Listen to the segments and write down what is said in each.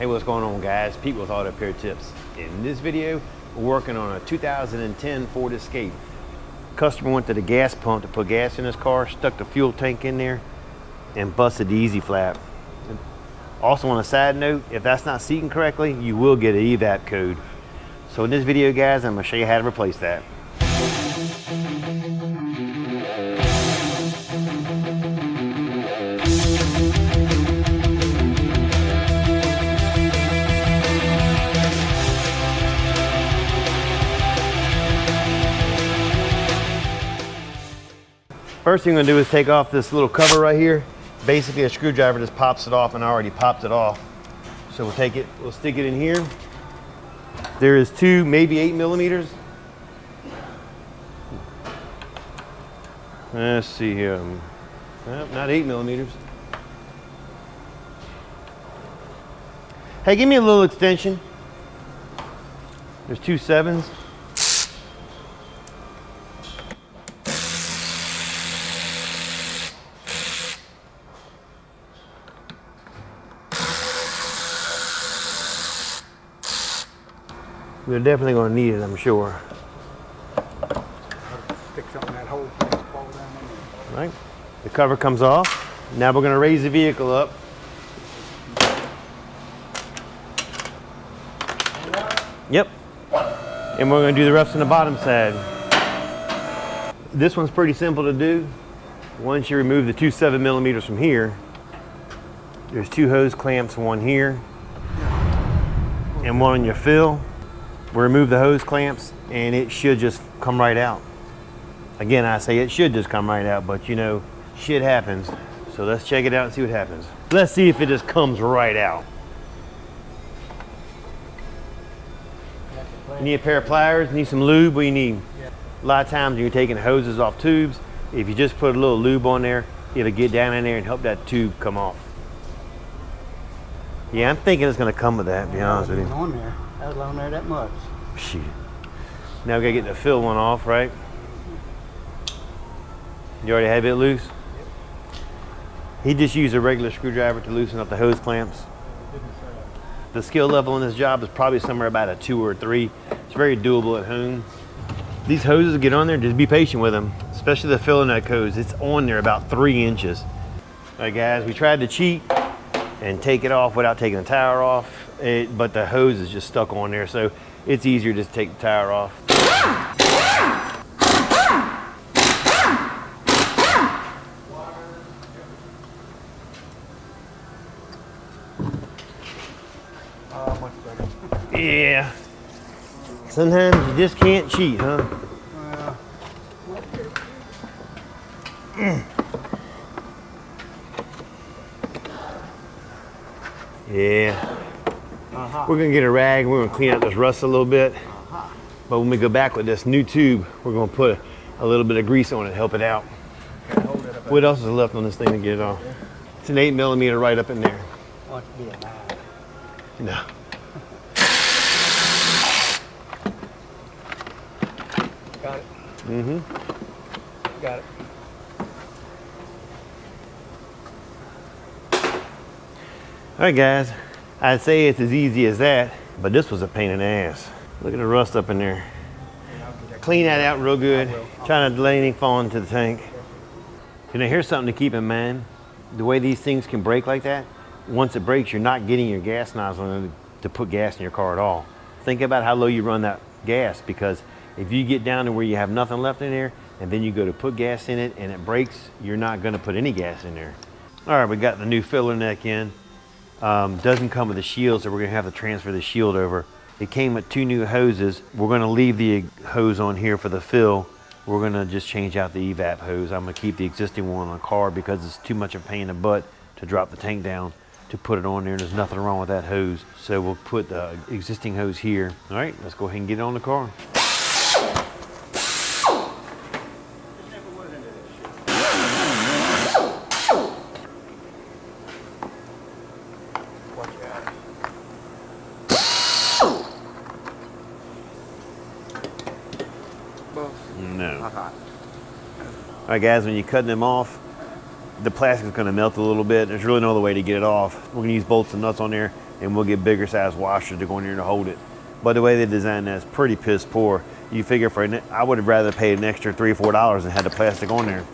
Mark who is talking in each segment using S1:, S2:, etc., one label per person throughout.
S1: Hey, what's going on, guys? Pete with Auto Repair Tips. In this video, we're working on a 2010 Ford Escape. Customer went to the gas pump to put gas in his car, stuck the fuel tank in there, and busted the easy flap. Also, on a side note, if that's not seating correctly, you will get an evap code. So in this video, guys, I'm gonna show you how to replace that. First thing I'm gonna do is take off this little cover right here. Basically, a screwdriver just pops it off, and I already popped it off. So we'll take it, we'll stick it in here. There is 2, maybe 8 millimeters. Let's see here. Not 8 millimeters. Hey, give me a little extension. There's 2 7s. We're definitely going to need it, I'm sure.
S2: Stick something in that hole, fall down in there.
S1: Right. The cover comes off. Now we're going to raise the vehicle up. Yep. And we're going to do the rest on the bottom side. This one's pretty simple to do. Once you remove the 2 7 millimeters from here, there's 2 hose clamps, one here and one on your fill. We'll remove the hose clamps and it should just come right out. Again, I say it should just come right out, but you know, shit happens. So let's check it out and see what happens. Let's see if it just comes right out. You need a pair of pliers, need some lube, what do you need? A lot of times when you're taking hoses off tubes, if you just put a little lube on there, it'll get down in there and help that tube come off. Yeah, I'm thinking it's gonna come with that, to be honest with you.
S2: On there. I was on there that much.
S1: Shit. Now we gotta get the fill one off, right? You already have it loose? Yep. He just used a regular screwdriver to loosen up the hose clamps. The skill level in this job is probably somewhere about a 2 or 3. It's very doable at home. These hoses get on there, just be patient with them, especially the fill neck hose. It's on there about 3 inches. All right, guys, we tried to cheat and take it off without taking the tire off, but the hose is just stuck on there, so it's easier just to take the tire off.
S2: Much better.
S1: Yeah. Sometimes you just can't cheat, huh? Yeah. We're gonna get a rag and we're gonna clean out this rust a little bit. But when we go back with this new tube, we're gonna put a little bit of grease on it to help it out. What else is left on this thing to get it off? It's an 8 millimeter right up in there.
S2: Want to be a 9.
S1: No.
S2: Got it.
S1: Mm-hmm.
S2: Got it.
S1: All right, guys. I'd say it's as easy as that, but this was a pain in the ass. Look at the rust up in there. Clean that out real good. Try not to let anything fall into the tank. You know, here's something to keep in mind. The way these things can break like that, once it breaks, you're not getting your gas nozzle to put gas in your car at all. Think about how low you run that gas, because if you get down to where you have nothing left in there, and then you go to put gas in it and it breaks, you're not gonna put any gas in there. All right, we got the new filler neck in. Doesn't come with a shield, so we're gonna have to transfer the shield over. It came with 2 new hoses. We're gonna leave the hose on here for the fill. We're gonna just change out the evap hose. I'm gonna keep the existing one on the car because it's too much of a pain in the butt to drop the tank down to put it on there. There's nothing wrong with that hose. So we'll put the existing hose here. All right, let's go ahead and get it on the car. No. All right, guys, when you're cutting them off, the plastic is going to melt a little bit. There's really no other way to get it off. We're going to use bolts and nuts on there and we'll get bigger size washers to go in there to hold it. But the way they designed that is pretty piss poor. You figure I would have rather paid an extra $3 or $4 and had the plastic on there.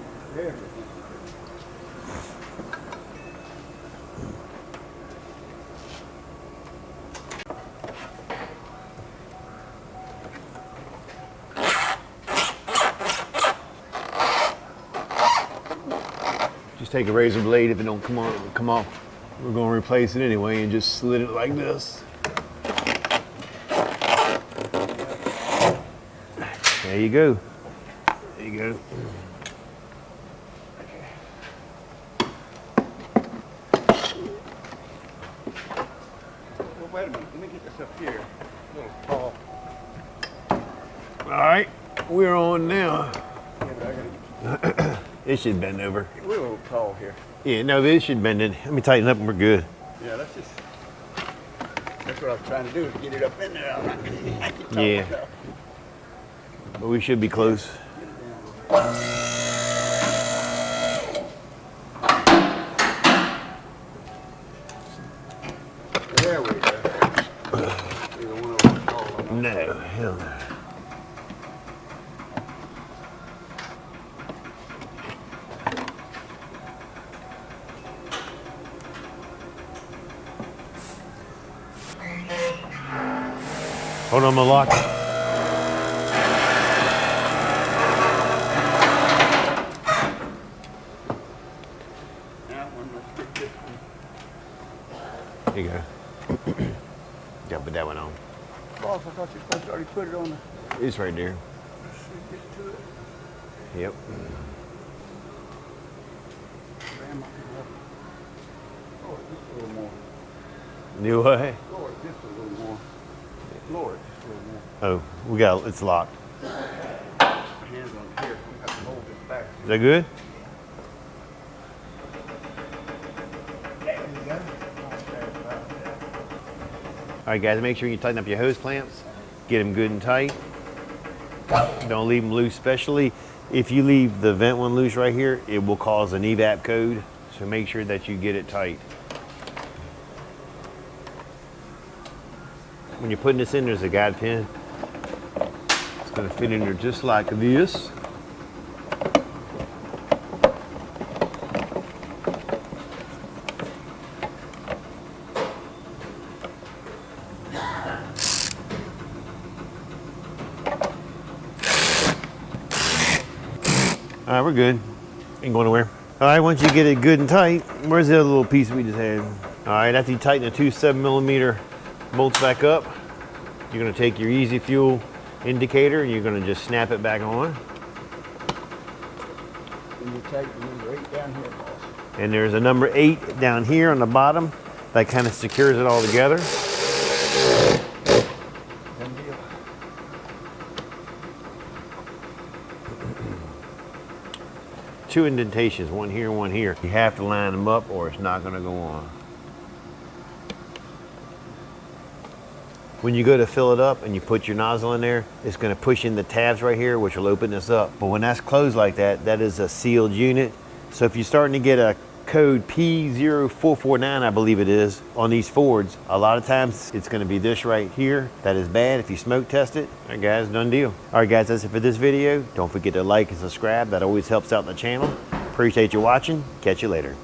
S1: Just take a razor blade if it don't come off. We're gonna replace it anyway and just slit it like this. There you go. There you go.
S2: Well, wait a minute. Let me get this up here. A little tall.
S1: All right, we're on now.
S2: Yeah, but I gotta
S1: It should bend over.
S2: we're a little tall here.
S1: Yeah, no, it should bend in. Let me tighten up and we're good.
S2: Yeah, that's what I was trying to do, is get it up in there. I'm not getting it tall
S1: Yeah.
S2: enough.
S1: But we should be close.
S2: There we go. Either one of them tall enough.
S1: No, hell no. Hold on, I'm gonna lock it.
S2: Now, let's get this one.
S1: Here you go. Yeah, put that one on.
S2: Boss, I thought you were supposed to already put it on the.
S1: It's right there.
S2: Let's see, get to it.
S1: Yep.
S2: Ram up and up. Lower it just a little more.
S1: New way?
S2: Lower it just a little more. Lower it just a little more.
S1: Oh, it's locked.
S2: Hands on here. We have to hold this back.
S1: Is that good?
S2: There you go.
S1: All right, guys, make sure you tighten up your hose clamps. Get them good and tight. Don't leave them loose, especially if you leave the vent one loose right here, it will cause an evap code. So make sure that you get it tight. When you're putting this in, there's a guide pin. It's gonna fit in there just like this. All right, we're good. Ain't going nowhere. All right, once you get it good and tight, where's the other little piece we just had? All right, after you tighten the two 7mm bolts back up, you're gonna take your easy fuel indicator and you're gonna just snap it back on.
S2: And you take the number 8 down here, boss.
S1: And there's a number 8 down here on the bottom that kind of secures it all together.
S2: Done deal.
S1: Two indentations, one here and one here. You have to line them up or it's not gonna go on. When you go to fill it up and you put your nozzle in there, it's gonna push in the tabs right here, which will open this up. But when that's closed like that, that is a sealed unit. So if you're starting to get a code P0449, I believe it is, on these Fords, a lot of times it's gonna be this right here. That is bad if you smoke test it. All right, guys, done deal. All right, guys, that's it for this video. Don't forget to like and subscribe. That always helps out the channel. Appreciate you watching. Catch you later.